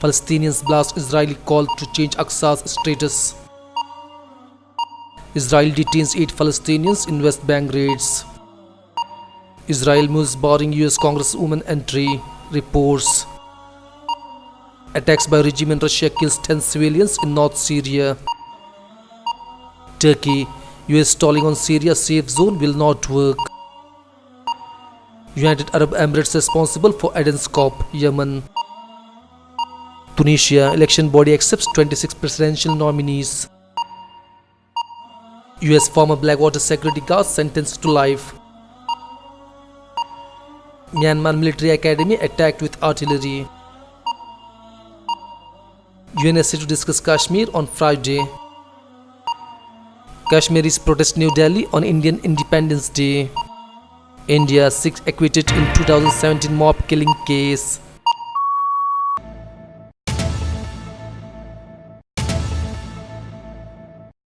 Palestinians blast Israeli call to change Aqsa's status. Israel detains 8 Palestinians in West Bank raids. Israel moves barring US Congresswoman entry, reports. Attacks by regime in Russia kills 10 civilians in North Syria. Turkey, US stalling on Syria safe zone will not work. United Arab Emirates responsible for Aden's COP, Yemen. Tunisia, election body accepts 26 presidential nominees. US former Blackwater security guard sentenced to life. Myanmar military academy attacked with artillery. UNSC to discuss Kashmir on Friday. Kashmiris protest New Delhi on Indian Independence Day. India, 6 acquitted in 2017 mob killing case.